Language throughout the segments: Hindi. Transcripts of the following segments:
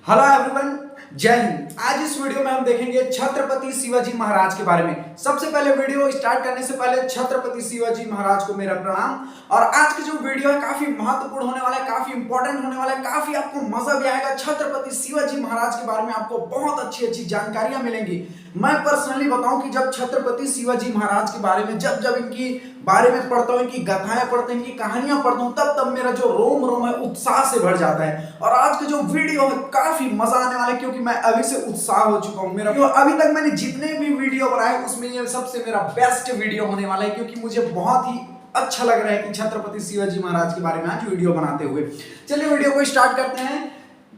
हेलो एवरीवन, जय हिंद। आज इस वीडियो में हम देखेंगे छत्रपति शिवाजी महाराज के बारे में। सबसे पहले वीडियो स्टार्ट करने से पहले छत्रपति शिवाजी महाराज को मेरा प्रणाम। और आज की जो वीडियो है काफी महत्वपूर्ण होने वाला है, काफी इंपॉर्टेंट होने वाला है, काफी आपको मजा भी आएगा। छत्रपति शिवाजी महाराज के बारे में आपको बहुत अच्छी जानकारियां मिलेंगी। मैं पर्सनली बताऊं कि जब छत्रपति शिवाजी महाराज के बारे में जब इनकी बारे में पढ़ता हूं, इनकी गाथाएं पढ़ता हूं, इनकी कहानियां पढ़ता हूं, तब मेरा जो रोम है उत्साह से भर जाता है। और आज का जो वीडियो है काफी मजा आने वाला है, क्योंकि मैं अभी से उत्साह हो चुका हूं। मेरा अभी तक मैंने जितने भी वीडियो बनाए उसमें ये सबसे मेरा बेस्ट वीडियो होने वाला है, क्योंकि मुझे बहुत ही अच्छा लग रहा है कि छत्रपति शिवाजी महाराज के बारे में आज वीडियो बनाते हुए। चलिए वीडियो को स्टार्ट करते हैं।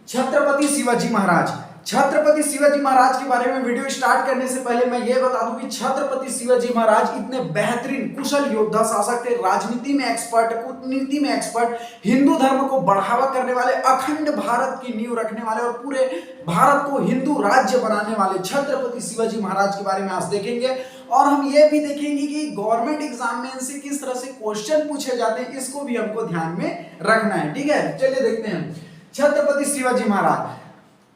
छत्रपति शिवाजी महाराज, छत्रपति शिवाजी महाराज के बारे में वीडियो स्टार्ट करने से पहले मैं ये बता दूं कि छत्रपति शिवाजी महाराज इतने बेहतरीन कुशल योद्धा शासक थे, राजनीति में एक्सपर्ट, कूटनीति में एक्सपर्ट, हिंदू धर्म को बढ़ावा करने वाले, अखंड भारत की नींव रखने वाले और पूरे भारत को हिंदू राज्य बनाने वाले छत्रपति शिवाजी महाराज के बारे में आज देखेंगे। और हम ये भी देखेंगे कि गवर्नमेंट एग्जाम में इनसे किस तरह से क्वेश्चन पूछे जाते हैं, इसको भी हमको ध्यान में रखना है। ठीक है, चलिए देखते हैं। छत्रपति शिवाजी महाराज,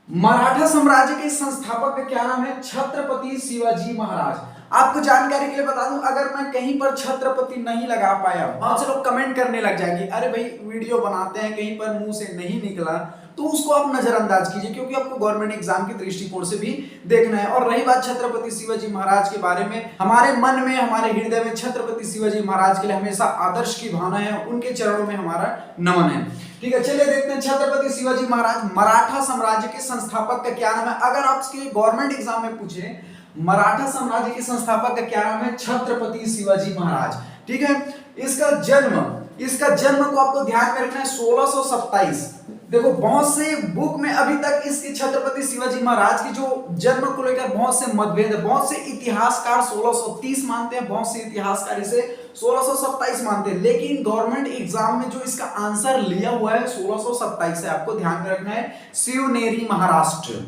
मराठा साम्राज्य के संस्थापक का क्या नाम है? छत्रपति शिवाजी महाराज। आपको जानकारी के लिए बता दूं, अगर मैं कहीं पर छत्रपति नहीं लगा पाया, बहुत से लोग कमेंट करने लग जाएंगे, अरे भाई वीडियो बनाते हैं कहीं पर मुंह से नहीं निकला, तो उसको आप नजरअंदाज कीजिए, क्योंकि आपको गवर्नमेंट एग्जाम की दृष्टिकोण से भी देखना है। और रही बात छत्रपति शिवाजी महाराज के बारे में, हमारे मन में, हमारे हृदय में छत्रपति शिवाजी महाराज के लिए हमेशा आदर्श की भावना है, उनके चरणों में हमारा नमन है। ठीक है, चलिए देखते हैं। छत्रपति शिवाजी महाराज मराठा साम्राज्य के संस्थापक का क्या नाम है? अगर आपके गवर्नमेंट एग्जाम में पूछे मराठा साम्राज्य के संस्थापक का क्या नाम है? छत्रपति शिवाजी महाराज। ठीक है, इसका जन्म को आपको ध्यान में रखना है 1627। देखो बहुत से बुक में अभी तक इसके छत्रपति शिवाजी महाराज की जो जन्म को लेकर बहुत से मतभेद है। बहुत से इतिहासकार 1630 मानते हैं, बहुत से इतिहासकार इसे 1627 मानते हैं, लेकिन गवर्नमेंट एग्जाम में जो इसका आंसर लिया हुआ है 1627 है। आपको ध्यान में रखना है शिवनेरी महाराष्ट्र।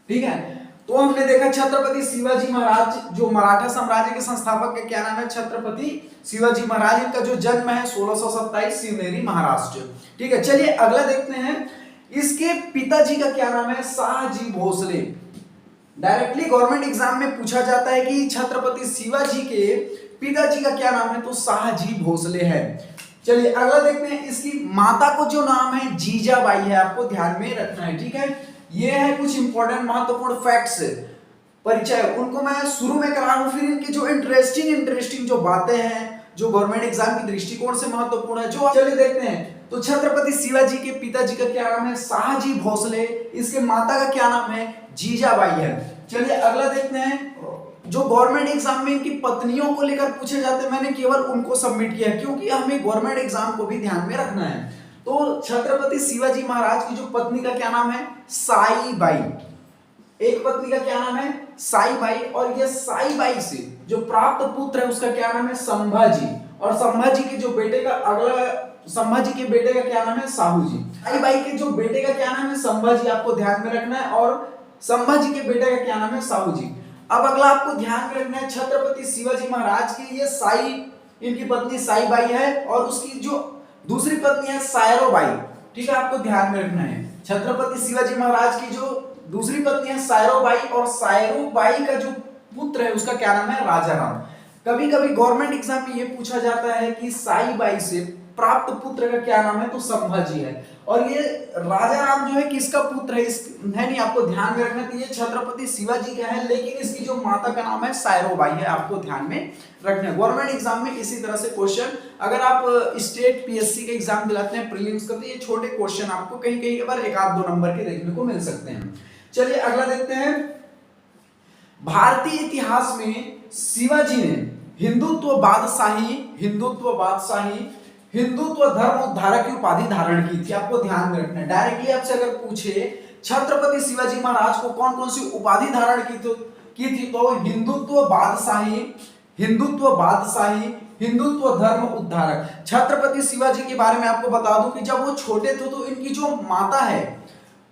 ठीक है, तो हमने देखा छत्रपति शिवाजी महाराज जो मराठा साम्राज्य के संस्थापक का क्या नाम है? छत्रपति शिवाजी महाराज। इनका जो जन्म है 1627 शिवनेरी महाराष्ट्र। ठीक है, चलिए अगला देखते हैं। इसके पिताजी का क्या नाम है? Shahji Bhosale. Directly government exam में पूछा जाता है कि छत्रपति शिवाजी के पिताजी का क्या नाम है, तो शाहजी भोसले है। चलिए अगला देखते हैं। इसकी माता को जो नाम है जीजाबाई है, आपको ध्यान में रखना है। ठीक है, ये है कुछ इंपॉर्टेंट महत्वपूर्ण फैक्ट्स परिचय, उनको मैं शुरू में करा रहा हूं, फिर इनकी जो इंटरेस्टिंग जो बातें हैं जो गवर्नमेंट एग्जाम की दृष्टिकोण से महत्वपूर्ण है, जो चलिए देखते हैं। तो छत्रपति शिवाजी के पिताजी का क्या नाम है? शाहजी भोसले। इसके माता का क्या नाम है? जीजाबाई है। चलिए अगला देखते हैं। जो गवर्नमेंट एग्जाम में इनकी पत्नियों को लेकर पूछे जाते हैं, मैंने केवल उनको सबमिट किया क्योंकि हमें गवर्नमेंट एग्जाम को भी ध्यान में रखना है। तो छत्रपति शिवाजी महाराज की जो पत्नी का क्या नाम है? साईबाई। एक पत्नी का क्या नाम है? साईबाई। और ये साईबाई से जो प्राप्त पुत्र है उसका क्या नाम है? संभाजी। और संभाजी के जो बेटे का संभाजी के बेटे का क्या नाम है? साहूजी। साईबाई के जो बेटे का क्या नाम है? संभाजी, आपको ध्यान में रखना है। और संभाजी के बेटे का क्या नाम है? साहूजी। अब अगला आपको ध्यान में रखना है, छत्रपति शिवाजी महाराज की ये इनकी पत्नी साईबाई है, और उसकी जो दूसरी पत्नी है सायरोबाई। ठीक है, आपको ध्यान में रखना है। छत्रपति शिवाजी महाराज की जो दूसरी पत्नी है सायरोबाई, और सायरोबाई का जो पुत्र है उसका क्या नाम है? राजाराम। कभी कभी गवर्नमेंट एग्जाम में ये पूछा जाता है कि साईबाई से प्राप्त पुत्र का क्या नाम है, तो संभाजी है। और ये राजाराम जो है किसका पुत्र है? है नहीं, आपको ध्यान में रखना। तो ये छत्रपति शिवाजी का है, लेकिन इसकी जो माता का नाम है सायरोबाई है, आपको ध्यान में रखना है। गवर्नमेंट एग्जाम में इसी तरह से क्वेश्चन, अगर आप स्टेट पीएससी के एग्जाम दिलाते हैं प्रीलिम्स का, तो ये छोटे क्वेश्चन आपको कहीं कहीं पर 1-2 नंबर के देखने को मिल सकते हैं। चलिए अगला देखते हैं। भारतीय इतिहास में शिवाजी ने हिंदुत्व धर्म उद्धारक की उपाधि धारण की थी। आपको ध्यान में रखना है। डायरेक्टली आपसे अगर पूछे छत्रपति शिवाजी महाराज को कौन कौन सी उपाधि धारण की थी, तो हिंदुत्व धर्म उद्धारक। छत्रपति शिवाजी के बारे में आपको बता दूं कि जब वो छोटे थे तो इनकी जो माता है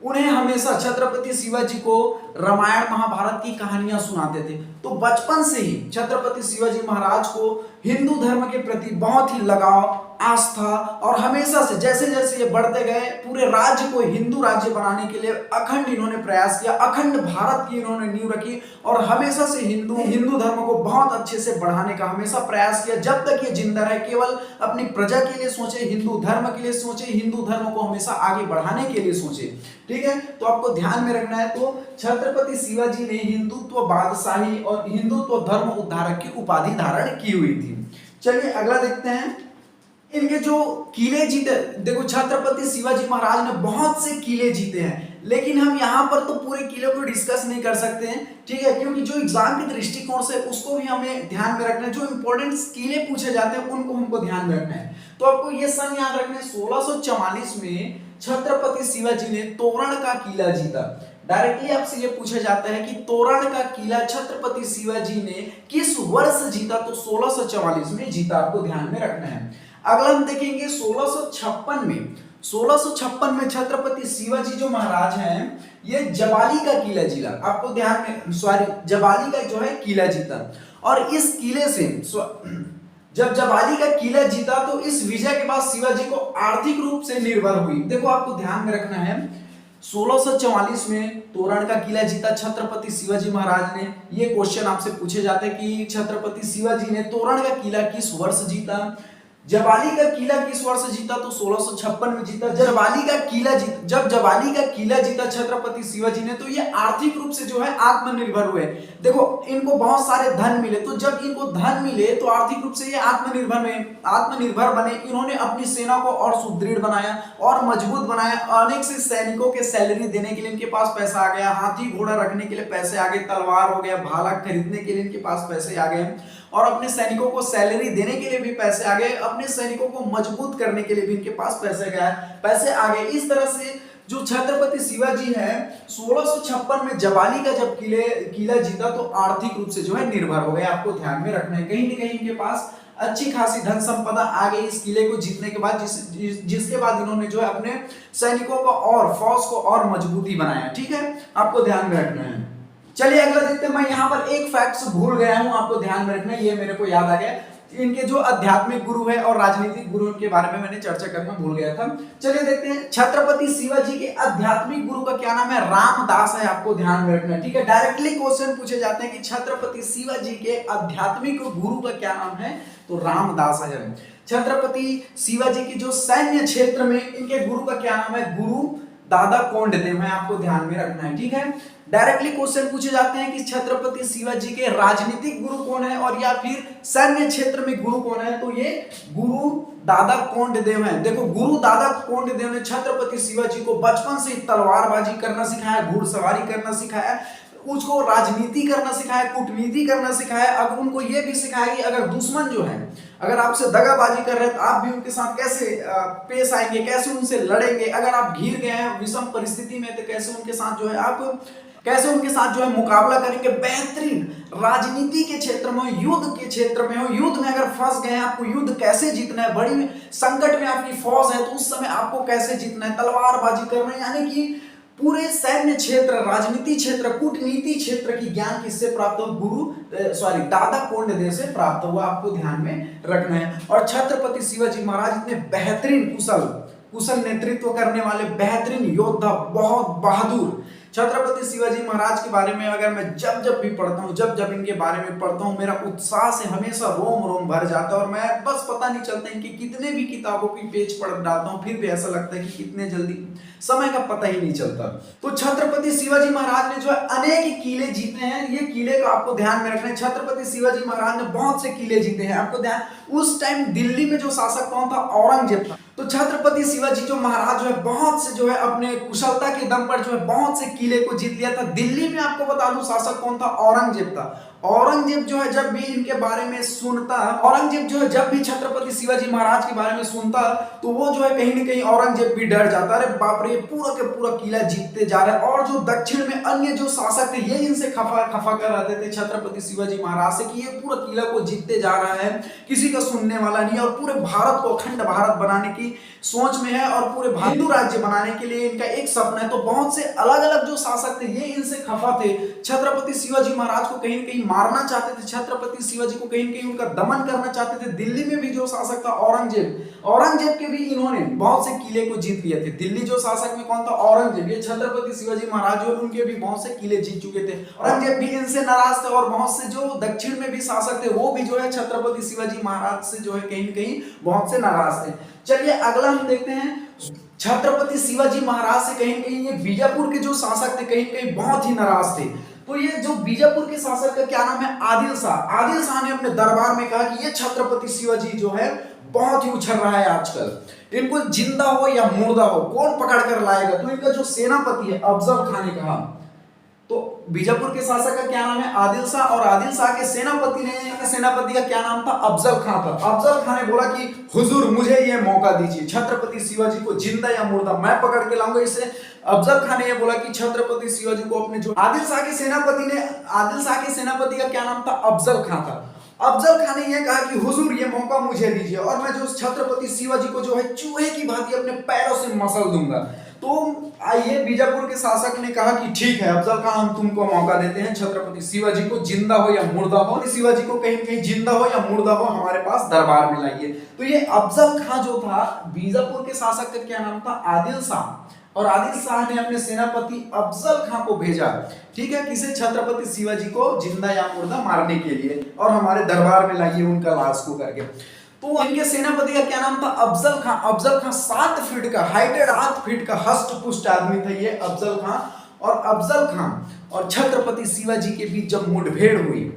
उन्हें हमेशा छत्रपति शिवाजी को रामायण महाभारत की कहानियां सुनाते थे। तो बचपन से ही छत्रपति शिवाजी महाराज को हिंदू धर्म के प्रति बहुत ही लगाव, आस्था, और हमेशा से जैसे जैसे ये बढ़ते गए पूरे राज्य को हिंदू राज्य बनाने के लिए अखंड इन्होंने प्रयास किया, अखंड भारत की इन्होंने नींव रखी और हमेशा से हिंदू धर्म को बहुत अच्छे से बढ़ाने का हमेशा प्रयास किया। जब तक ये जिंदा रहे केवल अपनी प्रजा के लिए सोचे, हिंदू धर्म के लिए सोचे, हिंदू धर्म को हमेशा आगे बढ़ाने के लिए सोचे। ठीक है, तो आपको ध्यान में रखना है। तो छत्रपति शिवाजी ने हिंदुत्व बादशाही और हिंदुत्व धर्म उद्धारक की उपाधि धारण की हुई थी। चलिए अगला देखते हैं। इनके जो किले जीते, देखो छत्रपति शिवाजी महाराज ने बहुत से किले जीते हैं, लेकिन हम यहाँ पर तो पूरे किले को डिस्कस नहीं कर सकते हैं, ठीक है, क्योंकि जो एग्जाम के दृष्टिकोण से उसको भी हमें ध्यान में रखना है। जो इंपॉर्टेंट किले पूछे जाते हैं उनको हमको ध्यान में रखना है। तो आपको ये सन याद रखना है, 1644 में छत्रपति शिवाजी ने तोरण का किला जीता। डायरेक्टली आपसे ये पूछा जाता है कि तोरण का किला छत्रपति शिवाजी ने किस वर्ष जीता, तो 1644 में जीता, आपको ध्यान में रखना है। अगला हम देखेंगे 1656 में छत्रपति शिवाजी जो महाराज हैं ये जबाली का किला जीता, आपको ध्यान में जबाली का जो है किला जीता। और इस किले से जब जबाली का किला जीता तो इस विजय के बाद शिवाजी को आर्थिक रूप से निर्भर हुई। देखो आपको ध्यान में रखना है, 1644 में तोरण का किला जीता छत्रपति शिवाजी महाराज ने। ये क्वेश्चन आपसे पूछे जाते हैं कि छत्रपति शिवाजी ने तोरण का किला किस वर्ष जीता, जबाली का किला किस वर्ष जीता, तो 1656 में जीता। जब जबाली का किला जीता छत्रपति शिवाजी ने तो ये आर्थिक रूप से जो है आत्मनिर्भर हुए। देखो इनको बहुत सारे धन मिले, तो जब इनको धन मिले तो आर्थिक रूप से ये आत्मनिर्भर बने। इन्होंने अपनी सेना को और सुदृढ़ बनाया और मजबूत बनाया। अनेक से सैनिकों के सैलरी देने के लिए इनके पास पैसा आ गया, हाथी घोड़ा रखने के लिए पैसे आ गए, तलवार हो गया, भाला खरीदने के लिए इनके पास पैसे आ गए और अपने सैनिकों को सैलरी देने के लिए भी पैसे आ गए, अपने सैनिकों को मजबूत करने के लिए भी इनके पास पैसे आ गए। इस तरह से जो छत्रपति शिवाजी है 1656 में जबाली का जब किला जीता तो आर्थिक रूप से जो है निर्भर हो गए। आपको ध्यान में रखना है, कहीं न कहीं इनके पास अच्छी खासी धन संपदा आ गई इस किले को जीतने के बाद, जिसके बाद इन्होंने जो है अपने सैनिकों को और फौज को और मजबूती बनाया। ठीक है, आपको ध्यान में रखना है। चलिए अगला देखते हैं। मैं यहाँ पर एक फैक्ट भूल गया हूँ, आपको ध्यान में रखना है, ये मेरे को याद आ गया। इनके जो आध्यात्मिक गुरु है और राजनीतिक गुरु के बारे में मैंने चर्चा करना भूल गया था। चलिए देखते हैं, छत्रपति शिवाजी के आध्यात्मिक गुरु का क्या नाम है, रामदास है, आपको ध्यान में रखना है। ठीक है, डायरेक्टली क्वेश्चन पूछे जाते हैं कि छत्रपति शिवाजी के आध्यात्मिक गुरु का क्या नाम है, तो रामदास है। छत्रपति शिवाजी की जो सैन्य क्षेत्र में इनके गुरु का क्या नाम है, गुरु दादा कोंडदेव है, आपको ध्यान में रखना है। ठीक है, डायरेक्टली क्वेश्चन पूछे जाते हैं कि छत्रपति शिवाजी के राजनीतिक गुरु कौन है और या फिर सैन्य क्षेत्र में गुरु कौन है, तो ये गुरु दादा कोंडदेव हैं। देखो गुरु दादा कोंडदेव ने छत्रपति शिवाजी को बचपन से तलवारबाजी करना सिखाया, घुड़सवारी करना सिखाया, उसको राजनीति करना सिखाया, कूटनीति करना सिखाया। अगर उनको ये भी सिखाया कि अगर दुश्मन जो है अगर आपसे दगाबाजी कर रहे हैं तो आप भी उनके साथ कैसे पेश आएंगे, कैसे उनसे लड़ेंगे, अगर आप घिर गए हैं विषम परिस्थिति में तो कैसे उनके साथ जो है आप मुकाबला करेंगे। बेहतरीन राजनीति के क्षेत्र में हो, युद्ध के क्षेत्र में हो, युद्ध में अगर फंस गए हैं, आपको युद्ध कैसे जीतना है, बड़ी संकट में आपकी फौज है तो उस समय आपको कैसे जीतना है, तलवारबाजी करना है, यानी कि पूरे सैन्य क्षेत्र, राजनीति क्षेत्र, कूटनीति क्षेत्र की ज्ञान किससे प्राप्त हो, दादा कोंडदेव से प्राप्त हुआ, आपको ध्यान में रखना है। और छत्रपति शिवाजी महाराज इतने बेहतरीन कुशल नेतृत्व करने वाले बेहतरीन योद्धा, बहुत बहादुर। छत्रपति शिवाजी महाराज के बारे में अगर मैं जब भी पढ़ता हूँ, जब इनके बारे में पढ़ता हूँ, मेरा उत्साह से हमेशा रोम रोम भर जाता है और मैं बस पता नहीं चलता है कि कितने भी किताबों की पेज पढ़ डालता हूँ फिर भी ऐसा लगता है कि कितने जल्दी समय का पता ही नहीं चलता। तो छत्रपति शिवाजी महाराज ने जो है अनेक किले जीते हैं, ये किले का आपको ध्यान में रखना है। छत्रपति शिवाजी महाराज ने बहुत से किले जीते हैं, आपको ध्यान। उस टाइम दिल्ली में जो शासक कौन था, औरंगजेब था। तो छत्रपति शिवाजी जो महाराज जो है बहुत से जो है अपने कुशलता के दम पर जो है बहुत से किले को जीत लिया था। दिल्ली में आपको बता दूं शासक कौन था, औरंगजेब था। औरंगजेब जो है जब भी इनके बारे में सुनता, औरंगजेब जो है जब भी छत्रपति शिवाजी महाराज के बारे में सुनता तो वो जो है कहीं ना कहीं औरंगजेब भी डर जाता, अरे बाप रे पूरा के पूरा किला जीतते जा रहे हैं। और जो दक्षिण में अन्य जो शासक थे ये इनसे खफा कर रहते थे छत्रपति शिवाजी महाराज से कि ये पूरा किला को जीतते जा रहा है, किसी का सुनने वाला नहीं, और पूरे भारत को अखंड भारत बनाने की सोच में है और पूरे हिंदू राज्य बनाने के लिए इनका एक सपना है। तो बहुत से अलग अलग जो शासक थे ये इनसे खफा थे। छत्रपति शिवाजी महाराज को कहीं न कहीं मारना चाहते थे, छत्रपति शिवाजी को कहीं न कहीं उनका दमन करना चाहते थे। दिल्ली में भी जो शासक था औरंगजेब के भी इन्होंने बहुत से किले को जीत लिए थे। दिल्ली जो शासक में कौन था? औरंगजेब। ये छत्रपति शिवाजी महाराज जो उनके भी बहुत से किले जीत चुके थे। औरंगजेब भी इनसे नाराज थे और बहुत से जो दक्षिण में भी शासक थे वो भी जो है छत्रपति शिवाजी महाराज से जो है कहीं न कहीं बहुत से नाराज थे। चलिए अगला हम देखते हैं, छत्रपति शिवाजी महाराज से कहीं कहीं ये बीजापुर के जो शासक थे कहीं कहीं बहुत ही नाराज थे। तो ये जो बीजापुर के शासक का क्या नाम है? आदिल शाह। आदिल शाह ने अपने दरबार में कहा कि ये छत्रपति शिवाजी जो है बहुत ही उछल रहा है आजकल, इनको जिंदा हो या मुर्दा हो कौन पकड़ कर लाएगा? तो इनका जो सेनापति है अफजल खान ने कहा। तो बीजापुर के शासक का क्या नाम है? आदिल शाह। और आदिल शाह के सेनापति का क्या नाम था? अफजल खान था। अफजल खान ने बोला कि हुजूर मुझे ये मौका दीजिए, छत्रपति शिवाजी को जिंदा या मुर्दा मैं पकड़ के लाऊंगा इसे। अफजल खान ने ये बोला कि छत्रपति शिवाजी को अपने जो आदिल शाह के सेनापति का क्या नाम था? अफजल खान था। अफजल खान ने यह कहा कि हुजूर ये मौका मुझे दीजिए और मैं जो छत्रपति शिवाजी को जो है चूहे की भांति अपने पैरों से मसल दूंगा। तो ये बीजापुर के शासक ने कहा कि ठीक है अफजल खान, हम तुमको मौका देते हैं, छत्रपति शिवाजी को जिंदा हो या मुर्दा हो, शिवाजी को कहीं कहीं जिंदा हो या मुर्दा हो हमारे पास दरबार में लाइए। तो ये अफजल खान जो था बीजापुर के शासक का क्या नाम था? आदिल शाह। और आदिल शाह ने अपने सेनापति अफजल खान को भेजा, ठीक है, किसे? छत्रपति शिवाजी को जिंदा या मुर्दा मारने के लिए और हमारे दरबार में लाइए उनका लाश को करके। तो इनके सेनापति का क्या नाम था? अफजल खान। अफजल खान 7 फीट का, हाइटेड 8 फीट का हष्ट पुष्ट आदमी था ये अफजल खान। और अफजल खान और छत्रपति शिवाजी के बीच जब मुठभेड़ हुई,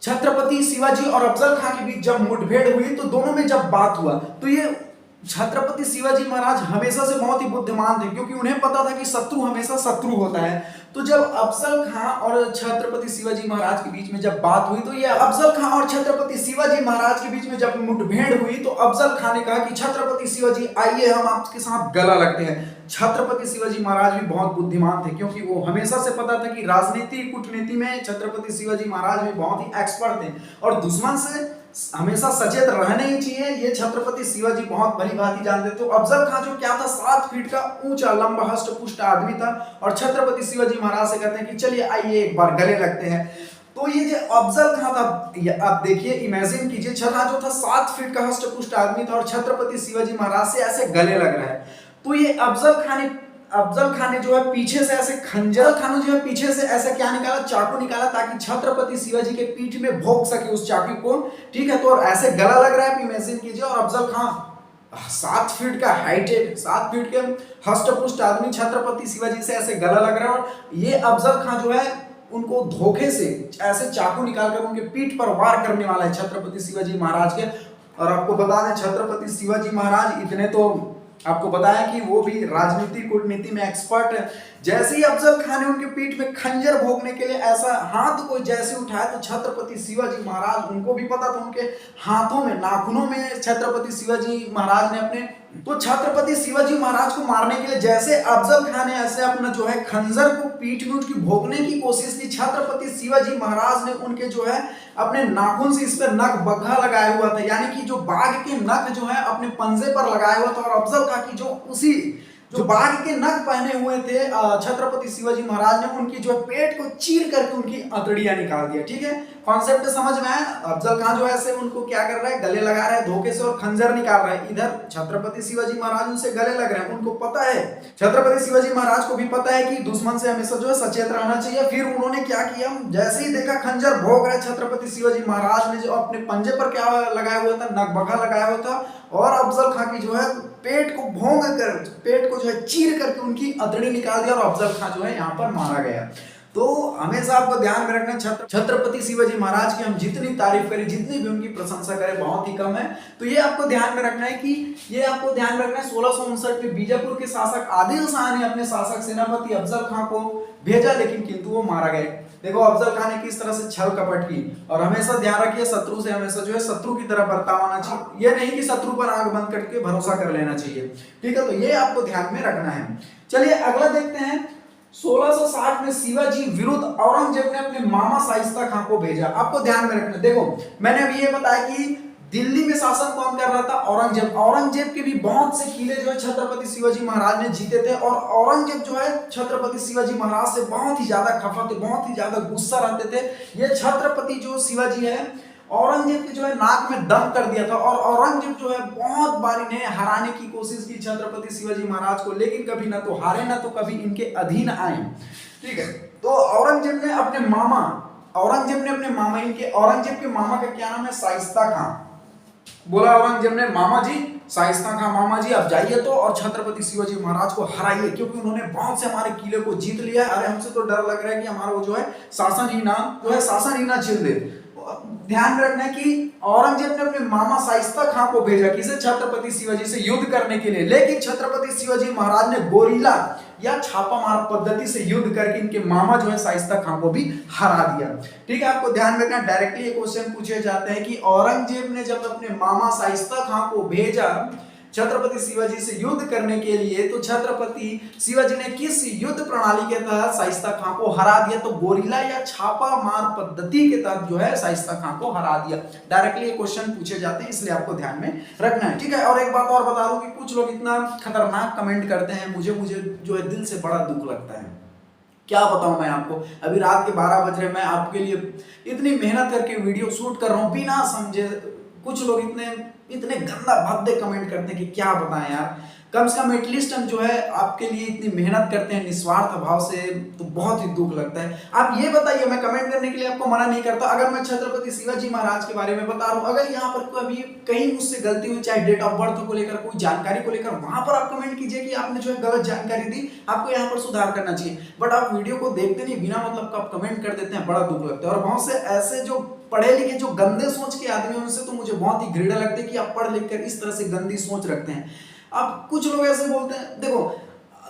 छत्रपति शिवाजी और अफजल खान के बीच जब मुठभेड़ हुई तो दोनों में जब बात हुआ तो ये छत्रपति शिवाजी महाराज हमेशा से बहुत ही बुद्धिमान थे, क्योंकि उन्हें पता था कि शत्रु हमेशा शत्रु होता है। तो जब अफजल खान और छत्रपति शिवाजी महाराज के बीच में जब बात हुई तो ये अफजल खान और छत्रपति शिवाजी महाराज के बीच में जब मुठभेड़ हुई तो अफजल खान ने कहा कि छत्रपति शिवाजी आइए हम आपके साथ गला लगते हैं। छत्रपति शिवाजी महाराज भी बहुत बुद्धिमान थे, क्योंकि वो हमेशा से पता था कि राजनीति कूटनीति में छत्रपति शिवाजी महाराज भी बहुत ही एक्सपर्ट थे और दुश्मन से हमेशा सचेत रहना ही चाहिए, ये छत्रपति शिवाजी बहुत भली भांति जानते थे। तो अफजल खान जो क्या था? 7 फीट का ऊंचा लंबा हष्ट पुष्ट आदमी था और छत्रपति शिवाजी महाराज से कहते हैं कि चलिए आइए एक बार गले लगते हैं। तो ये जो अफजल खान था, आप देखिए, इमेजिन कीजिए, छठा जो था 7 फीट का हष्ट पुष्ट आदमी था और छत्रपति शिवाजी महाराज से ऐसे गले लग रहा है। तो ये अफजल खान ने जो है पीछे से ऐसे खंजर खान जो है पीछे से ऐसे क्या निकाला? चाकू निकाला, ताकि छत्रपति शिवाजी के पीठ में भोंक सके उस चाकू को, ठीक है। तो ऐसे गला लग रहा है, इमेजिन कीजिए। और अफजल खान 7 फीट का हाइटेड, 7 फीट के हष्ट पुष्ट आदमी छत्रपति शिवाजी से ऐसे गला लग रहा है और ये अफजल खान जो है उनको धोखे से ऐसे चाकू निकालकर उनके पीठ पर वार करने वाला है छत्रपति शिवाजी महाराज के। और आपको बता दें छत्रपति शिवाजी महाराज इतने तो आपको बताया कि वो भी राजनीति कूटनीति में एक्सपर्ट है। जैसे ही अफजल खान ने उनके पीठ में खंजर भोंकने के लिए ऐसा हाथ को जैसे उठाया तो छत्रपति शिवाजी महाराज, उनको भी पता था उनके हाथों में, नाखूनों में छत्रपति शिवाजी महाराज ने अपने, तो छत्रपति शिवाजी महाराज को मारने के लिए जैसे अफजल खान ने ऐसे अपना जो है खंजर को पीठ में उनकी भोंकने की कोशिश की, छत्रपति शिवाजी महाराज ने उनके जो है अपने नाखून से इस पर नख बग्घा लगाया हुआ था, यानी कि जो बाघ के नख जो है अपने पंजे पर लगाया हुआ था। और अफजल खान की जो बाघ के नख पहने हुए थे छत्रपति शिवाजी महाराज ने उनकी जो पेट को चीर करके उनकी अतड़ियां निकाल दिया, ठीक है। कॉन्सेप्ट समझ में आया? अफजल खान जो है ऐसे उनको क्या कर रहा है? गले लगा रहा है धोखे से और खंजर निकाल रहा है। इधर छत्रपति शिवाजी महाराज उनसे गले लग रहे हैं, उनको पता है, छत्रपति शिवाजी महाराज को भी पता है कि दुश्मन से हमेशा जो है सचेत रहना चाहिए। फिर उन्होंने क्या किया? जैसे ही देखा खंजर भोग रहे छत्रपति शिवाजी महाराज ने जो अपने पंजे पर क्या लगाया हुआ था? नख बग्घा लगाया हुआ था और अफजल खान की जो है पेट को भोंग कर, पेट को जो है चीर करके उनकी अतड़ी निकाल दिया और अफजल खान जो है यहाँ पर मारा गया। तो हमेशा आपको ध्यान में रखना, छत्रपति शिवाजी महाराज की हम जितनी तारीफ करें, जितनी भी उनकी प्रशंसा करें, बहुत ही कम है। तो ये आपको ध्यान में रखना है कि ये आपको ध्यान में रखना है 1659 में बीजापुर के शासक आदिल शाह ने अपने शासक सेनापति अफजल खान को भेजा, लेकिन किंतु वो मारा गया। देखो अफजल खान ने किस तरह से छल कपट की। और हमेशा ध्यान रखिए, शत्रु से हमेशा जो है शत्रु की तरह बर्ताव आना चाहिए, ये नहीं कि शत्रु पर आंख बंद करके भरोसा कर लेना चाहिए, ठीक है। तो ये आपको ध्यान में रखना है। चलिए अगला देखते हैं, 1660 में शिवाजी विरुद्ध औरंगजेब ने अपने मामा शाइस्ता खान को भेजा। आपको ध्यान में रखना, देखो मैंने अभी ये बताया कि दिल्ली में शासन कौन कर रहा था? औरंगजेब। औरंगजेब के भी बहुत से किले जो है छत्रपति शिवाजी महाराज ने जीते थे, और औरंगजेब जो है छत्रपति शिवाजी महाराज से बहुत ही ज्यादा खफा थे, बहुत ही ज्यादा गुस्सा रहते थे। ये छत्रपति जो शिवाजी है, औरंगजेब के जो है नाक में दम कर दिया था, और औरंगजेब जो है बहुत बार इन्हें हराने की कोशिश की छत्रपति शिवाजी महाराज को, लेकिन कभी ना तो हारे ना तो कभी इनके अधीन आए। ठीक है, तो औरंगजेब ने अपने मामा इनके औरंगजेब के मामा का क्या नाम है? शाइस्ता खां। बोला औरंगजेब ने, मामा जी शाइस्ता खां, मामा जी आप जाइए तो और छत्रपति शिवाजी महाराज को हराइए, क्योंकि उन्होंने बहुत से हमारे किले को जीत लिया है। अरे हमसे तो डर लग रहा है कि हमारा वो जो है शासन ही ना छीन ले। ध्यान रखना है कि औरंगजेब ने अपने मामा शाइस्ता खां को भेजा किसे? छत्रपति शिवाजी से युद्ध करने के लिए, लेकिन छत्रपति शिवाजी महाराज ने गोरिल्ला या छापामार पद्धति से युद्ध करके इनके मामा जो है शाइस्ता खां को भी हरा दिया। ठीक है, आपको ध्यान रखना, डायरेक्टली ये क्वेश्चन पूछे जाते हैं कि औरंगजेब ने जब अपने मामा शाइस्ता खां को भेजा छत्रपति शिवाजी से युद्ध करने के लिए, तो छत्रपति शिवाजी ने किस युद्ध प्रणाली के तहत शाइस्ता खां को हरा दिया? तो गोरिल्ला या छापा मार पद्धति के तहत जो है शाइस्ता खां को हरा दिया। डायरेक्टली ये क्वेश्चन पूछे जाते हैं, इसलिए आपको ध्यान में रखना है। ठीक है, और एक बात और बता दूं कि कुछ लोग इतना खतरनाक कमेंट करते हैं, मुझे जो है दिल से बड़ा दुख लगता है। क्या बताऊं मैं आपको, अभी रात के 12 बज रहे, मैं आपके लिए इतनी मेहनत करके वीडियो शूट कर रहा हूं बिना समझे। कुछ लोग इतने गंदा भद्दे कमेंट करते हैं कि क्या बताएं यार। कम से कम एटलीस्ट हम जो है आपके लिए इतनी मेहनत करते हैं निस्वार्थ भाव से, तो बहुत ही दुख लगता है। आप ये बताइए, मैं कमेंट करने के लिए आपको मना नहीं करता, अगर मैं छत्रपति शिवाजी महाराज के बारे में बता रहा हूँ, अगर यहाँ पर कभी कहीं मुझसे गलती हुई, चाहे डेट ऑफ बर्थ को लेकर, कोई जानकारी को लेकर, वहां पर आप कमेंट कीजिए कि आपने जो है गलत जानकारी दी, आपको यहाँ पर सुधार करना चाहिए। बट आप वीडियो को देखते नहीं, बिना मतलब का आप कमेंट कर देते हैं, बड़ा दुख लगता है। और बहुत से ऐसे जो पढ़े लिखे जो गंदे सोच के आदमी, उनसे तो मुझे बहुत ही घृणा लगती है कि आप पढ़ लिख कर इस तरह से गंदी सोच रखते हैं। अब कुछ लोग ऐसे बोलते हैं, देखो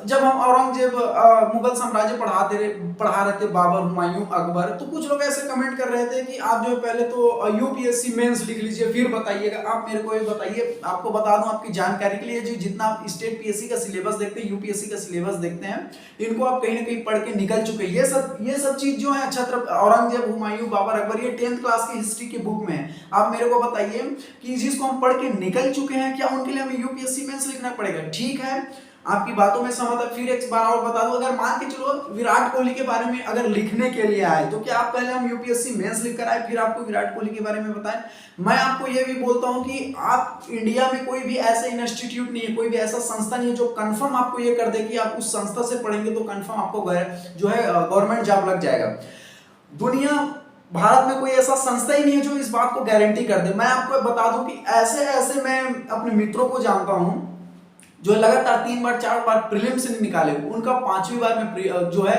जब हम औरंगजेब मुगल साम्राज्य पढ़ा रहे थे, बाबर, हुमायूं, अकबर, तो कुछ लोग ऐसे कमेंट कर रहे थे कि आप जो है पहले तो यूपीएससी मेंस लिख लीजिए फिर बताइएगा। आप मेरे को ये बताइए, आपको बता दूं आपकी जानकारी के लिए, जो जितना आप स्टेट पीएससी का सिलेबस देखते हैं, यूपीएससी का सिलेबस देखते हैं, इनको आप कहीं ना कहीं पढ़ के निकल चुके हैं। ये सब चीज जो है औरंगजेब, हुमायूं, बाबर, अकबर, ये 10th क्लास की हिस्ट्री की बुक में है। आप मेरे को बताइए कि जिसको हम पढ़ के निकल चुके हैं, क्या उनके लिए हमें यूपीएससी मेंस लिखना पड़ेगा? ठीक है, आपकी बातों में सहमत है। फिर एक बार और बता दूं, अगर मान के चलो विराट कोहली के बारे में अगर लिखने के लिए आए, तो क्या आप पहले हम यूपीएससी मेंस लिख कर आए फिर आपको विराट कोहली के बारे में बताएं? मैं आपको यह भी बोलता हूं कि आप इंडिया में कोई भी ऐसा इंस्टीट्यूट नहीं है, कोई भी ऐसा संस्था नहीं है जो कंफर्म आपको ये कर दे कि आप उस संस्था से पढ़ेंगे तो कंफर्म आपको जो है गवर्नमेंट जॉब लग जाएगा। भारत में कोई ऐसा संस्था ही नहीं है जो इस बात को गारंटी कर दे। मैं आपको बता दूं कि ऐसे मैं अपने मित्रों को जानता हूं जो लगातार 3 बार 4 बार प्रीलिम्स नहीं निकाले, उनका 5वीं बार में जो है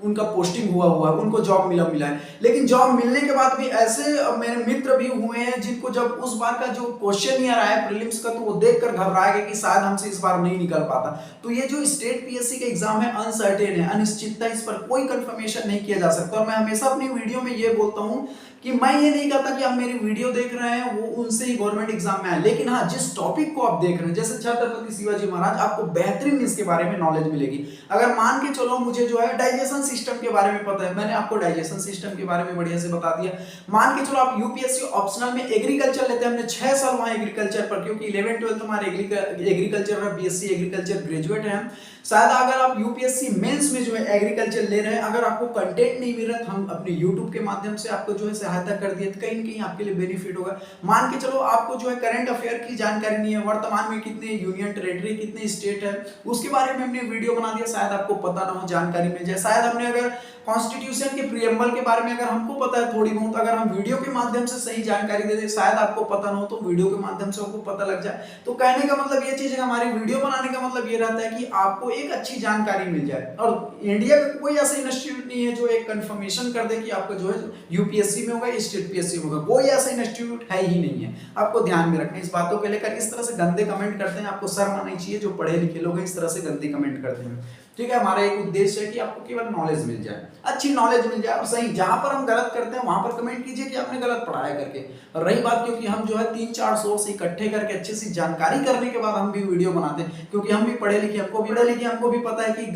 उनका पोस्टिंग हुआ है, उनको जॉब मिला है। लेकिन जॉब मिलने के बाद भी ऐसे मेरे मित्र भी हुए हैं जिनको जब उस बार का जो क्वेश्चन नहीं आ रहा है प्रीलिम्स का, तो वो देखकर घबरा गए कि शायद हमसे इस बार नहीं निकल पाता। तो ये जो स्टेट पीएससी का एग्जाम है, अनसर्टेन है, अनिश्चितता, इस पर कोई कंफर्मेशन नहीं किया जा सकता। और मैं हमेशा अपनी वीडियो में ये बोलता हूँ कि मैं ये नहीं कहता कि आप मेरी वीडियो देख रहे हैं वो उनसे ही गवर्नमेंट एग्जाम में आए, लेकिन हाँ, जिस टॉपिक को आप देख रहे हैं, जैसे छत्रपति शिवाजी महाराज, आपको बेहतरीन इसके बारे में नॉलेज मिलेगी। अगर मान के चलो मुझे जो है डाइजेशन सिस्टम के बारे में पता है, मैंने आपको डाइजेशन सिस्टम के बारे में बढ़िया से बता दिया। मान के चलो आप यूपीएससी ऑप्शनल में एग्रीकल्चर लेते हैं, हमने 6 साल वहां एग्रीकल्चर पर, क्योंकि 11th 12th हमारे एग्रीकल्चर में बीएससी एग्रीकल्चर ग्रेजुएट हैं। शायद अगर आप यूपीएससी मेंस में जो है एग्रीकल्चर ले रहे हैं, अगर आपको कंटेंट नहीं मिल रहा तो हम अपने यूट्यूब के माध्यम से आपको जो है सहायता कर दिए, तो कहीं ना कहीं आपके लिए बेनिफिट होगा। मान के चलो आपको जो है करंट अफेयर की जानकारी नहीं है, वर्तमान में कितने यूनियन टेरिटरी, कितने स्टेट है, उसके बारे में हमने वीडियो बना दिया, शायद आपको पता ना हो, जानकारी मिल जाए। शायद हमने अगर कॉन्स्टिट्यूशन के प्रीएम्बल के बारे में अगर हमको पता है थोड़ी बहुत, अगर हम वीडियो के माध्यम से सही जानकारी दे दें, शायद आपको पता ना हो तो वीडियो के माध्यम से आपको पता लग जाए। तो कहने का मतलब ये चीज है, हमारी वीडियो बनाने का मतलब ये रहता है कि आपको एक अच्छी जानकारी मिल जाए। और इंडिया का कोई ऐसा इंस्टीट्यूट नहीं है जो एक कंफर्मेशन कर दे कि आपको जो है यूपीएससी में होगा, स्टेट पीएससी में होगा, कोई ऐसा इंस्टीट्यूट है ही नहीं है। आपको ध्यान में रखना इस बातों को लेकर। इस तरह से गंदे कमेंट करते हैं, आपको शर्म आनी चाहिए जो पढ़े लिखे लोग हैं इस तरह से गंदे कमेंट करते हैं। ठीक है, हमारा एक उद्देश्य है कि आपको केवल नॉलेज मिल जाए, अच्छी नॉलेज मिल जाए। और सही जहां पर हम गलत करते हैं वहां पर कमेंट कीजिए कि आपने गलत पढ़ाया करके। और रही बात, क्योंकि हम जो है 3-4 सोर्स इकट्ठे करके अच्छी सी जानकारी करने के बाद हम भी वीडियो बनाते हैं, क्योंकि हम भी पढ़े लिखे, हमको भी पता है कि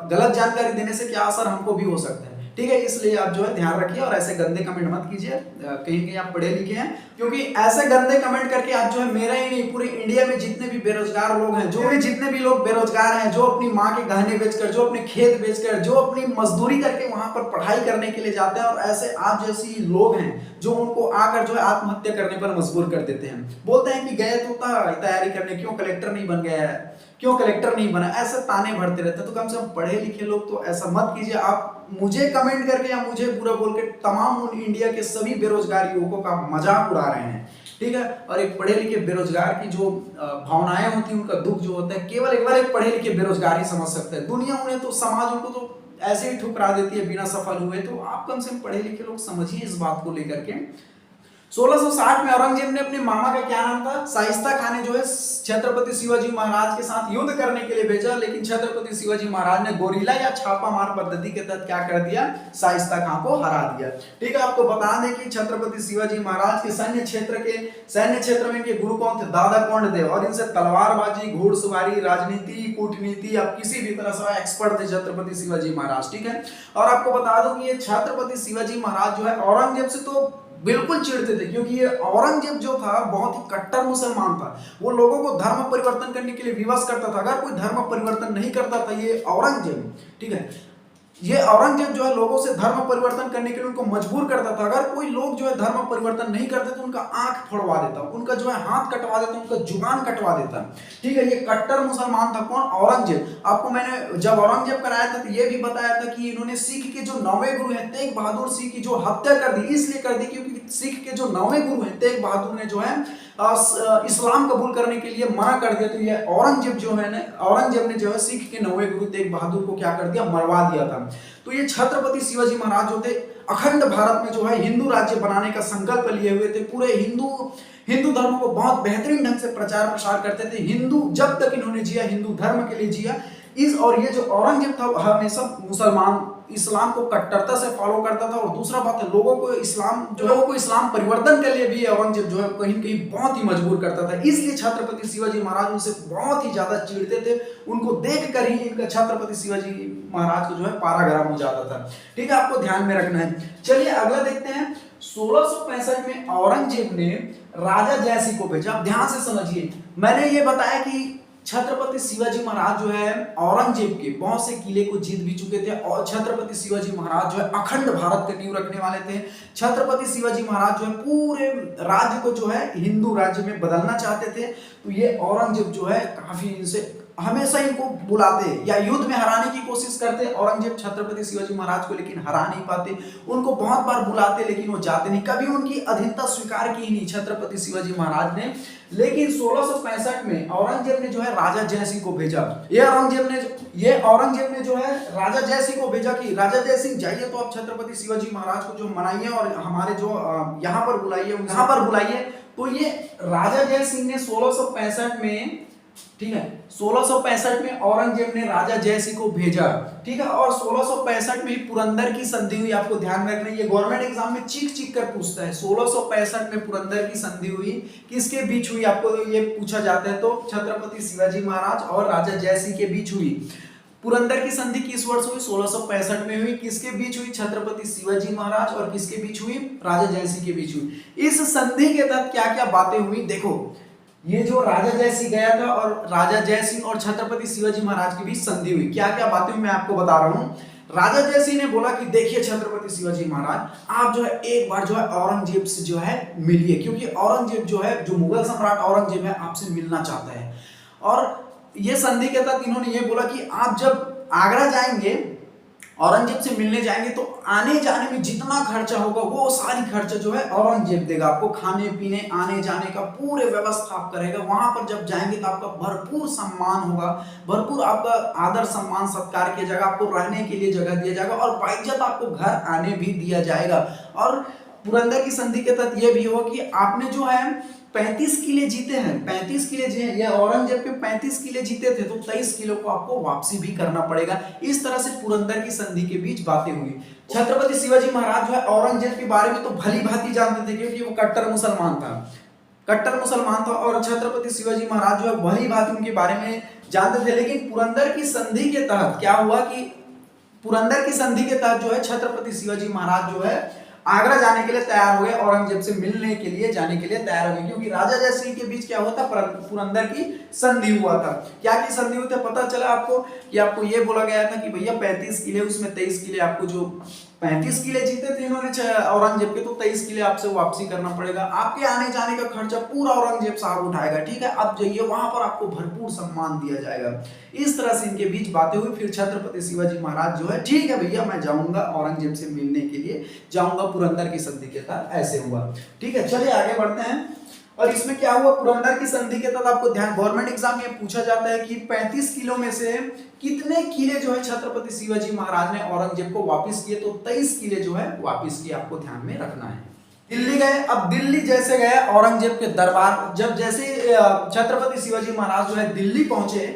गलत जानकारी देने से क्या असर हमको भी हो सकता है। ठीक है, इसलिए आप जो है ध्यान रखिए और ऐसे गंदे कमेंट मत कीजिए, कहीं कहीं आप पढ़े लिखे हैं, क्योंकि ऐसे गंदे कमेंट करके आप जो है मेरा ही नहीं पूरे इंडिया में जितने भी बेरोजगार लोग हैं, जितने भी लोग बेरोजगार हैं, जो अपनी माँ के गहने बेचकर, जो अपने खेत बेचकर, जो अपनी मजदूरी करके वहां पर पढ़ाई करने के लिए जाते हैं, और ऐसे आप जैसी लोग हैं जो उनको आकर जो है आत्महत्या करने पर मजबूर कर देते हैं, बोलते हैं कि गए तो था तैयारी करने, क्यों कलेक्टर नहीं बन गया है, क्यों कलेक्टर नहीं बना, ऐसे ताने भरते रहते हैं। तो कम से कम पढ़े लिखे लोग तो ऐसा मत कीजिए, आप मुझे कमेंट करके या मुझे बुरा बोल के तमाम उन इंडिया के सभी बेरोजगार युवकों का मजाक उड़ा रहे हैं, ठीक है। और एक पढ़े लिखे बेरोजगार की जो भावनाएं होती हैं, उनका दुख जो होता है, केवल एक पढ़े लिखे बेरोजगार ही समझ सकते हैं। दुनिया उन्हें तो, समाज उनको तो ऐसे ही ठुकरा देती है बिना सफल हुए। तो आप कम से कम पढ़े लिखे लोग समझिए इस बात को लेकर के। 1660 में औरंगजेब ने अपने मामा का क्या नाम था, शाइस्ता खान ने जो है छत्रपति शिवाजी महाराज के साथ युद्ध करने के लिए भेजा, लेकिन छत्रपति शिवाजी महाराज ने गोरिल्ला या छापामार पद्धति के तहत क्या कर दिया, शाइस्ता खान को हरा दिया, ठीक है। आपको बता दें कि छत्रपति शिवाजी महाराज के सैन्य क्षेत्र में इनके गुरु कौन थे, दादा कोंडदेव, और इनसे तलवारबाजी, घुड़सवारी, राजनीति, कूटनीति, आप किसी भी तरह से एक्सपर्ट थे छत्रपति शिवाजी महाराज, ठीक है। और आपको बता दूं कि ये छत्रपति शिवाजी महाराज जो है औरंगजेब से तो बिल्कुल चिढ़ते थे, क्योंकि ये औरंगजेब जो था बहुत ही कट्टर मुसलमान था। वो लोगों को धर्म परिवर्तन करने के लिए विवश करता था। अगर कोई धर्म परिवर्तन नहीं करता था ये औरंगजेब, ठीक है, ये औरंगजेब जो है लोगों से धर्म परिवर्तन करने के लिए उनको मजबूर करता था। अगर कोई लोग जो है धर्म परिवर्तन नहीं करते तो उनका आंख फोड़वा देता, उनका जो है हाथ कटवा देता, उनका जुबान कटवा देता, ठीक है। ये कट्टर मुसलमान था कौन, औरंगजेब। आपको मैंने जब औरंगजेब कराया था तो ये भी बताया था कि इन्होंने सिख के जो 9वें गुरु हैं तेग बहादुर सिंह की जो हत्या कर दी, इसलिए कर दी क्योंकि सिख के जो 9वें गुरु हैं तेग बहादुर ने जो है इस्लाम कबूल करने के लिए मना कर दिया। तो ये औरंगजेब ने जो है सिख के 9वें गुरु तेग बहादुर को क्या कर दिया, मरवा दिया था। तो ये छत्रपति शिवाजी महाराज जो थे अखंड भारत में जो है हिंदू राज्य बनाने का संकल्प लिए हुए थे। पूरे हिंदू धर्म को बहुत बेहतरीन ढंग से प्रचार प्रसार करते थे। हिंदू जब तक इन्होंने जिया, हिंदू धर्म के लिए जिया। और ये जो औरंगजेब था हमेशा मुसलमान इस्लाम को कट्टरता से फॉलो करता था। और दूसरा बात है लोगों को इस्लाम परिवर्तन के लिए भी औरंगजेब जो है कहीं कहीं बहुत ही मजबूर करता था। इसलिए छत्रपति शिवाजी महाराज उनसे बहुत ही ज्यादा चिढ़ते थे। उनको देख कर ही इनका छत्रपति शिवाजी महाराज को जो है पारा गर्म हो जाता था, ठीक है। आपको ध्यान में रखना है। चलिए अगला देखते हैं। 1665 में औरंगजेब ने राजा जयसिंह को भेजा। आप ध्यान से समझिए, मैंने ये बताया कि छत्रपति शिवाजी महाराज जो है औरंगजेब के बहुत से किले को जीत भी चुके थे और छत्रपति शिवाजी महाराज जो है अखंड भारत का नींव रखने वाले थे। छत्रपति शिवाजी महाराज जो है पूरे राज्य को जो है हिंदू राज्य में बदलना चाहते थे। तो ये औरंगजेब जो है काफी इनसे हमेशा इनको बुलाते या युद्ध में हराने की कोशिश करते औरंगजेब छत्रपति शिवाजी महाराज को, लेकिन हरा नहीं पाते। उनको बहुत बार बुलाते लेकिन वो जाते नहीं, कभी उनकी अधीनता स्वीकार की नहीं छत्रपति शिवाजी महाराज ने। लेकिन 1665 में औरंगजेब ने जो है राजा जयसिंह को भेजा। ये औरंगजेब ने जो है राजा जयसिंह को भेजा कि राजा जयसिंह जाइए तो आप छत्रपति शिवाजी महाराज को जो मनाइए और हमारे जो यहाँ पर बुलाइए। तो ये राजा जयसिंह ने 1665 में, ठीक है, 1665 में औरंगजेब ने राजा जयसिंह को भेजा, ठीक है। और 1665 में ही पुरंदर की संधि हुई। आपको ध्यान में रखना, ये गवर्नमेंट एग्जाम में चीख कर पूछता है। 1665 में पुरंदर की संधि हुई, किसके बीच हुई आपको ये पूछा जाता है तो छत्रपति शिवाजी महाराज और राजा जयसिंह के बीच हुई। पुरंदर की संधि किस वर्ष हुई, 1665 में हुई। किसके बीच हुई, छत्रपति शिवाजी महाराज और किसके बीच हुई, राजा जयसिंह के बीच हुई। इस संधि के तहत क्या क्या बातें हुई देखो। ये जो राजा जयसिंह गया था और राजा जयसिंह और छत्रपति शिवाजी महाराज के बीच संधि हुई, क्या क्या बातें हुई मैं आपको बता रहा हूं। राजा जयसिंह ने बोला कि देखिए छत्रपति शिवाजी महाराज, आप जो है एक बार जो है औरंगजेब से जो है मिलिए, क्योंकि औरंगजेब जो है, जो मुगल सम्राट औरंगजेब है, आपसे मिलना चाहता है। और ये संधि के तहत इन्होंने ये बोला कि आप जब आगरा जाएंगे, औरंगजेब से मिलने जाएंगे, तो आने जाने में जितना खर्चा होगा वो सारी खर्चा जो है औरंगजेब देगा। आपको खाने पीने आने जाने का पूरे व्यवस्था आप करेगा। वहां पर जब जाएंगे तो आपका भरपूर सम्मान होगा, भरपूर आपका आदर सम्मान सत्कार किया जाएगा, आपको रहने के लिए जगह दिया जाएगा और बाइज्जत आपको घर आने भी दिया जाएगा। और पुरंदर की संधि के तहत यह भी होगा कि आपने जो है 35 किले जीते हैं, 35 किले ये औरंगजेब के 35 किले जीते थे, तो 23 किलो को आपको वापसी भी करना पड़ेगा। इस तरह से पुरंदर की संधि के बीच बातें हुई। छत्रपति शिवाजी महाराज जो है औरंगजेब के बारे में तो भली भांति जानते थे, क्योंकि वो कट्टर मुसलमान था और छत्रपति शिवाजी महाराज जो है भली भांति उनके बारे में जानते थे। लेकिन पुरंदर की संधि के तहत क्या हुआ कि पुरंदर की संधि के तहत जो है छत्रपति शिवाजी महाराज जो है आगरा जाने के लिए तैयार हो गए, औरंगजेब से मिलने के लिए जाने के लिए तैयार हो गए, क्योंकि राजा जय सिंह के बीच क्या हुआ था, पुरंदर की संधि हुआ था। क्या की संधि हुई थी पता चला आपको कि आपको ये बोला गया था कि भैया 35 किले, उसमें 23 किले आपको, जो 35 किले जीते थे इन्होंने औरंगजेब के, तो 23 किले आपसे वापसी करना पड़ेगा, आपके आने जाने का खर्चा पूरा औरंगजेब साहब उठाएगा, ठीक है, अब जाइए वहां पर आपको भरपूर सम्मान दिया जाएगा। इस तरह से इनके बीच बातें हुई। फिर छत्रपति शिवाजी महाराज जो है, ठीक है भैया मैं जाऊंगा औरंगजेब से मिलने के लिए, जाऊंगा पुरंदर की संधि के तहत, ऐसे हुआ। ठीक है, चलिए आगे बढ़ते हैं। और इसमें क्या हुआ, पुरंदर की संधि के तहत आपको ध्यान, गवर्नमेंट एग्जाम में पूछा जाता है कि 35 किलो में से कितने किले जो है छत्रपति शिवाजी महाराज ने औरंगजेब को वापस किए, तो 23 किले जो है वापस किए, आपको ध्यान में रखना है। दिल्ली गए, अब दिल्ली जैसे गए औरंगजेब के दरबार, जब जैसे छत्रपति शिवाजी महाराज जो है दिल्ली पहुंचे,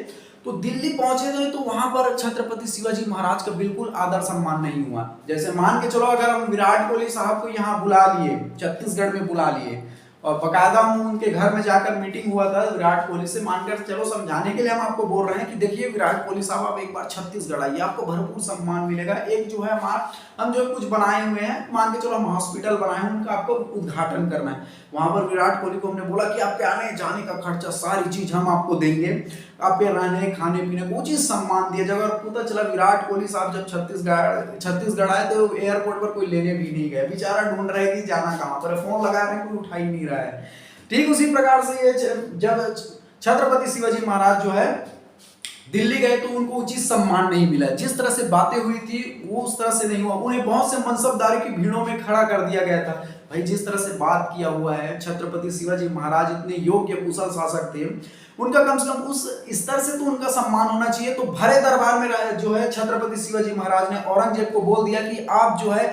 तो दिल्ली पहुंचे तो वहां पर छत्रपति शिवाजी महाराज का बिल्कुल आदर सम्मान नहीं हुआ। जैसे मान के चलो अगर हम विराट कोहली साहब को यहाँ बुला लिए, छत्तीसगढ़ में बुला लिए, और बकायदा हम उनके घर में जाकर मीटिंग हुआ था विराट कोहली से, मानकर चलो समझाने के लिए हम आपको बोल रहे हैं कि देखिए विराट कोहली साहब आप एक बार छत्तीसगढ़ आइए, आपको भरपूर सम्मान मिलेगा। एक जो है हमारा, हम जो कुछ बनाए हुए हैं, मान के चलो हम हॉस्पिटल बनाए हैं, उनका आपको उद्घाटन करना है, वहां पर विराट कोहली को हमने बोला कि आपके आने जाने का खर्चा सारी चीज हम आपको देंगे, आपके रहने खाने पीने को उचित सम्मान दिया जाएगा। और पता चला विराट कोहली साहब जब छत्तीसगढ़ आए तो एयरपोर्ट पर कोई लेने भी नहीं गए, बेचारा ढूंढ रहे कि जाना कहाँ पर, फोन लगा रहे कोई उठा ही नहीं रहा है। ठीक उसी प्रकार से ये जब छत्रपति शिवाजी महाराज जो है दिल्ली गए तो उनको उचित सम्मान नहीं मिला, जिस तरह से बातें हुई थी वो उस तरह से नहीं हुआ, उन्हें बहुत से मनसबदारी की भीड़ों में खड़ा कर दिया गया था। भाई जिस तरह से बात किया हुआ है, छत्रपति शिवाजी महाराज इतने योग्य कुशल शासक थे, उनका कम से कम उस स्तर से तो उनका सम्मान होना चाहिए। तो भरे दरबार में जो है छत्रपति शिवाजी महाराज ने औरंगजेब को बोल दिया कि आप जो है,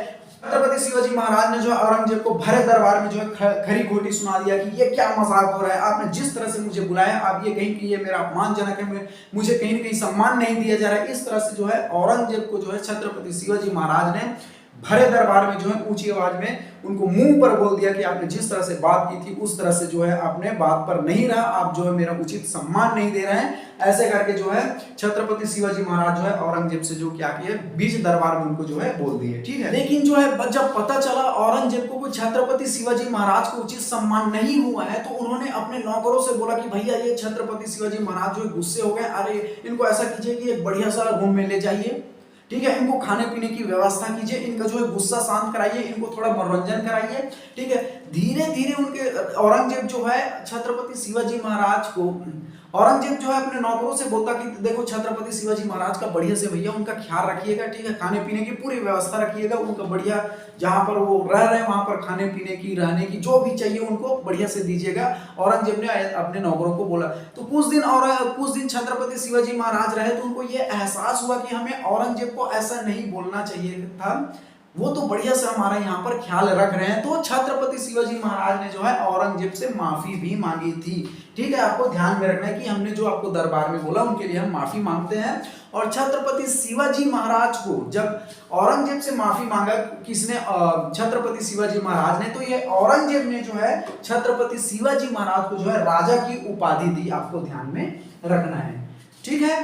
छत्रपति शिवाजी महाराज ने जो औरंगजेब को भरे दरबार में जो है खरी खोटी सुना दिया कि ये क्या मजाक हो रहा है, आपने जिस तरह से मुझे बुलाया आप ये कहीं कि ये मेरा अपमानजनक है, मुझे कहीं ना कहीं सम्मान नहीं दिया जा रहा है। इस तरह से जो है औरंगजेब को जो है छत्रपति शिवाजी महाराज ने भरे दरबार में जो है ऊंची आवाज में उनको मुंह पर बोल दिया कि आपने जिस तरह से बात की थी उस तरह से जो है आपने बात पर नहीं रहा, आप जो है मेरा उचित सम्मान नहीं दे रहे हैं, ऐसे करके जो है छत्रपति शिवाजी महाराज जो है औरंगजेब से जो क्या किए, बीच दरबार में उनको जो है बोल दिए। ठीक है, लेकिन जो है जब पता चला औरंगजेब को छत्रपति शिवाजी महाराज को उचित सम्मान नहीं हुआ है, तो उन्होंने अपने नौकरों से बोला कि भैया ये छत्रपति शिवाजी महाराज जो गुस्से हो गए, अरे इनको ऐसा कीजिए कि एक बढ़िया सा रूम में ले जाइए, ठीक है, इनको खाने पीने की व्यवस्था कीजिए, इनका जो है गुस्सा शांत कराइए, इनको थोड़ा मनोरंजन कराइए। ठीक है, धीरे धीरे उनके औरंगजेब जो है छत्रपति शिवाजी महाराज को, औरंगजेब जो है अपने नौकरों से बोलता कि देखो छत्रपति शिवाजी महाराज का बढ़िया से भैया उनका ख्याल रखिएगा, ठीक है, खाने पीने की पूरी व्यवस्था रखिएगा, उनका बढ़िया जहां पर वो रह रहे हैं वहां पर खाने पीने की, रहने की जो भी चाहिए उनको बढ़िया से दीजिएगा। औरंगजेब ने अपने नौकरों को बोला। तो कुछ दिन छत्रपति शिवाजी महाराज रहे तो उनको ये एहसास हुआ कि हमें औरंगजेब को ऐसा नहीं बोलना चाहिए था, वो तो बढ़िया से हमारा यहाँ पर ख्याल रख रहे हैं। तो छत्रपति शिवाजी महाराज ने जो है औरंगजेब से माफी भी मांगी थी। ठीक है, आपको ध्यान में रखना है कि हमने जो आपको दरबार में बोला उनके लिए हम माफी मांगते हैं। और छत्रपति शिवाजी महाराज को जब औरंगजेब से माफी मांगा किसने, छत्रपति शिवाजी महाराज ने, तो ये औरंगजेब ने जो है छत्रपति शिवाजी महाराज को जो है राजा की उपाधि दी, आपको ध्यान में रखना है। ठीक है,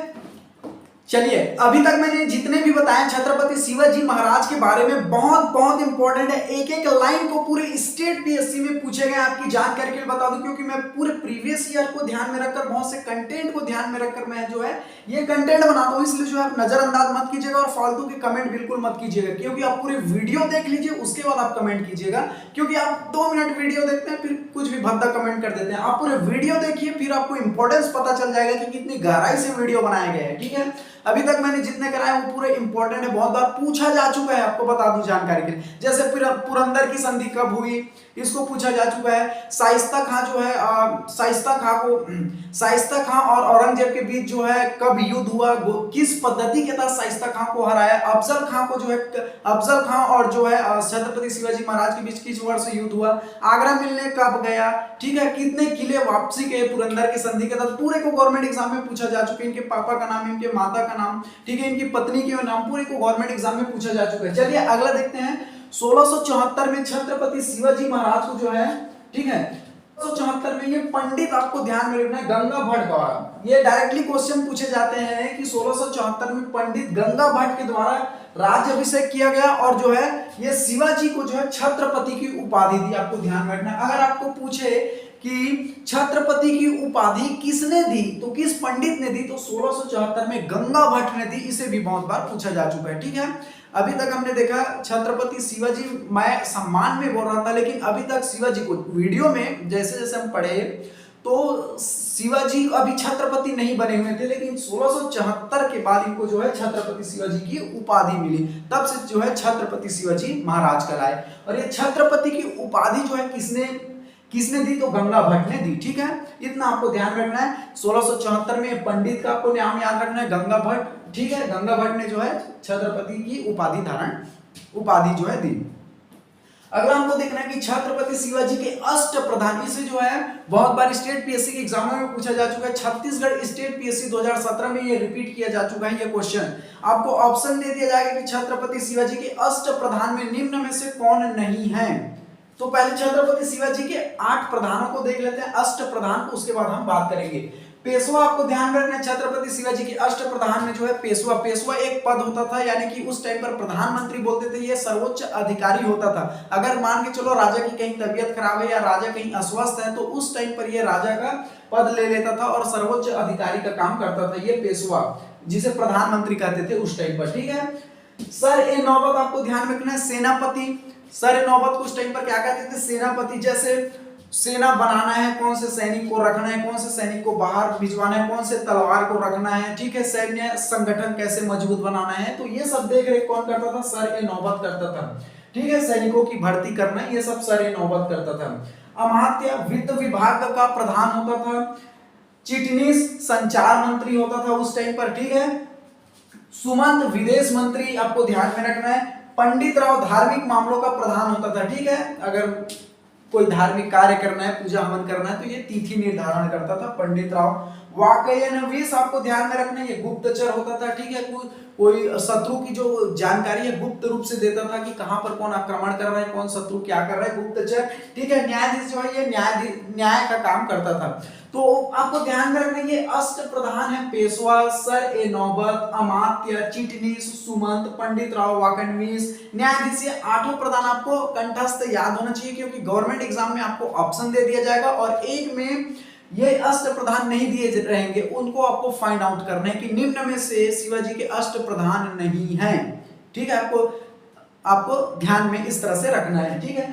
चलिए अभी तक मैंने जितने भी बताए छत्रपति शिवाजी महाराज के बारे में बहुत बहुत इंपॉर्टेंट है, एक एक लाइन को पूरे स्टेट पीएससी में पूछे गए, आपकी जानकारी के लिए बता दूं, क्योंकि मैं पूरे प्रीवियस ईयर को ध्यान में रखकर, बहुत से कंटेंट को ध्यान में रखकर मैं जो है ये कंटेंट बनाता हूं, इसलिए जो है आप नजरअंदाज मत कीजिएगा और फालतू के कमेंट बिल्कुल मत कीजिएगा, क्योंकि आप पूरे वीडियो देख लीजिए उसके बाद आप कमेंट कीजिएगा, क्योंकि आप 2 मिनट वीडियो देखते हैं फिर कुछ भी भद्दा कमेंट कर देते हैं। आप पूरे वीडियो देखिए, फिर आपको इंपॉर्टेंस पता चल जाएगा कि कितनी गहराई से वीडियो बनाए गए हैं। ठीक है, अभी तक मैंने जितने कराए वो पूरे इंपॉर्टेंट है, बहुत बार पूछा जा चुका है, आपको बता दूं जानकारी के लिए। जैसे पुरंदर की संधि कब हुई, इसको पूछा जा चुका है। शाइस्ता खां जो है, शाइस्ता खां और औरंगजेब के बीच जो है कब युद्ध हुआ, किस पद्धति के तहत शाइस्ता खां को हराया, अफजल खां को जो है, अफजल खां और जो है छत्रपति शिवाजी महाराज के बीच किस वर्ष युद्ध हुआ, आगरा मिलने कब गया, ठीक है, कितने किले वापसी गए पुरंदर की संधि के तहत, पूरे को गवर्नमेंट एग्जाम में पूछा जा चुका है। इनके पापा का नाम, इनके माता का नाम, ठीक है, इनकी पत्नी के नाम, पूरे को गवर्नमेंट एग्जाम में पूछा जा चुका है। चलिए अगला देखते हैं। 1674 में छत्रपति शिवाजी महाराज को जो है, ठीक है, 1674 में ये पंडित आपको ध्यान में रखना है गंगा भट्ट द्वारा, ये डायरेक्टली क्वेश्चन पूछे जाते हैं कि 1674 में पंडित गंगा भट्ट के द्वारा राज्याभिषेक किया गया और जो है ये शिवाजी को जो है छत्रपति की उपाधि दी। आपको ध्यान में रखना, अगर आपको पूछे कि छत्रपति की उपाधि किसने दी तो किस पंडित ने दी, तो 1674 में गंगा भट्ट ने दी। इसे भी बहुत बार पूछा जा चुका है। ठीक है, अभी तक हमने देखा छत्रपति शिवाजी, मैं सम्मान में बोल रहा था, लेकिन अभी तक शिवाजी को वीडियो में जैसे जैसे हम पढ़े तो शिवाजी अभी छत्रपति नहीं बने हुए थे, लेकिन 1674 के बाद इनको जो है छत्रपति शिवाजी की उपाधि मिली, तब से जो है छत्रपति शिवाजी महाराज कहलाए। और ये छत्रपति की उपाधि जो है किसने दी, तो गंगा भट्ट ने दी। ठीक है, इतना आपको ध्यान रखना है। 1674 में पंडित का आपको नाम याद रखना है गंगा भट्ट। ठीक है, गंगा भट्ट ने जो है छत्रपति की उपाधि जो है दी। अगला हमको देखना है कि छत्रपति शिवाजी के अष्टप्रधान, इसे जो है बहुत बार स्टेट पीएससी के एग्जाम में पूछा जा चुका है। छत्तीसगढ़ स्टेट पीएससी 2017 में ये रिपीट किया जा चुका है ये क्वेश्चन। आपको ऑप्शन दे दिया जाएगा कि छत्रपति शिवाजी के अष्टप्रधान में निम्न में से कौन नहीं है। तो पहले छत्रपति शिवाजी के 8 प्रधानों को देख लेते हैं, अष्टप्रधान, उसके बाद हम बात करेंगे। पेशवा, आपको ध्यान रखना है छत्रपति शिवाजी के अष्टप्रधान में जो है पेशवा एक पद होता था, यानी कि उस टाइम पर प्रधानमंत्री बोलते थे, ये सर्वोच्च अधिकारी होता था। अगर मान के चलो राजा की कहीं तबीयत खराब है या राजा कहीं अस्वस्थ है तो उस टाइम पर ये राजा का पद ले लेता था और सर्वोच्च अधिकारी का काम करता था ये पेशवा, जिसे प्रधानमंत्री कहते थे उस टाइम पर। ठीक है, सर ए नौबत, आपको ध्यान रखना है सेनापति। सर ए नौबत को उस टाइम पर क्या कहते थे, सेनापति। जैसे सेना बनाना है, कौन से सैनिक को रखना है, कौन से सैनिक को बाहर भिजवाना है, कौन से तलवार को रखना है, ठीक है, सैन्य संगठन कैसे मजबूत बनाना है, तो ये सब देख रेख कौन करता था, सर ए नौबत करता था। ठीक है, सैनिकों की भर्ती करना, ये सब सर ए नौबत करता था। अमात्य वित्त विभाग का प्रधान होता था। चिटनीस संचार मंत्री होता था उस टाइम पर। ठीक है, सुमंत विदेश मंत्री, आपको ध्यान में रखना है। पंडित राव धार्मिक मामलों का प्रधान होता था। ठीक है, अगर कोई धार्मिक कार्य करना है, पूजा हवन करना है, तो ये तिथि निर्धारण करता था पंडित राव। वाकयनवीस, आपको ध्यान में रखना है, ये गुप्तचर होता था। ठीक है, कोई शत्रु की जो जानकारी है गुप्त रूप से देता था कि कहां पर कौन आक्रमण कर रहा है, कौन शत्रु क्या कर रहा है, गुप्तचर। ठीक है, न्यायाधीश जो है ये न्याय का काम करता था। तो आपको ध्यान में रखना है ये अष्टप्रधान है पेशवा, सर ए नौबत, अमात्य, चिटनीस, सुमंत, पंडित राव, वाकनवीस, न्यायाधीश, ये 8 प्रधान आपको कंठस्थ याद होना चाहिए, क्योंकि गवर्नमेंट एग्जाम में आपको ऑप्शन दे दिया जाएगा और एक में ये अष्टप्रधान नहीं दिए रहेंगे, उनको आपको फाइंड आउट करना है कि निम्न में से शिवाजी के अष्टप्रधान नहीं हैं। ठीक है, आपको ध्यान में इस तरह से रखना है। ठीक है,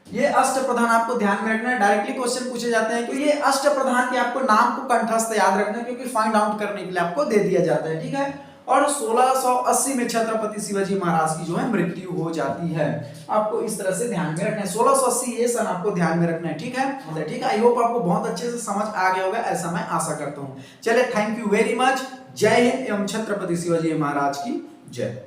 ये अष्टप्रधान आपको ध्यान में रखना है। डायरेक्टली क्वेश्चन पूछे जाते हैं कि ये अष्टप्रधान के आपको नाम को कंठस्थ याद रखना है, क्योंकि फाइंड आउट करने के लिए आपको दे दिया जाता है। ठीक है, और 1680 में छत्रपति शिवाजी महाराज की जो है मृत्यु हो जाती है। आपको इस तरह से ध्यान में रखना है, 1680 ये सन आपको ध्यान में रखना है। ठीक है, ठीक है, आई होप आपको बहुत अच्छे से समझ आ गया होगा, ऐसा मैं आशा करता हूँ। चलिए, थैंक यू वेरी मच। जय हिंद एवं छत्रपति शिवाजी महाराज की जय।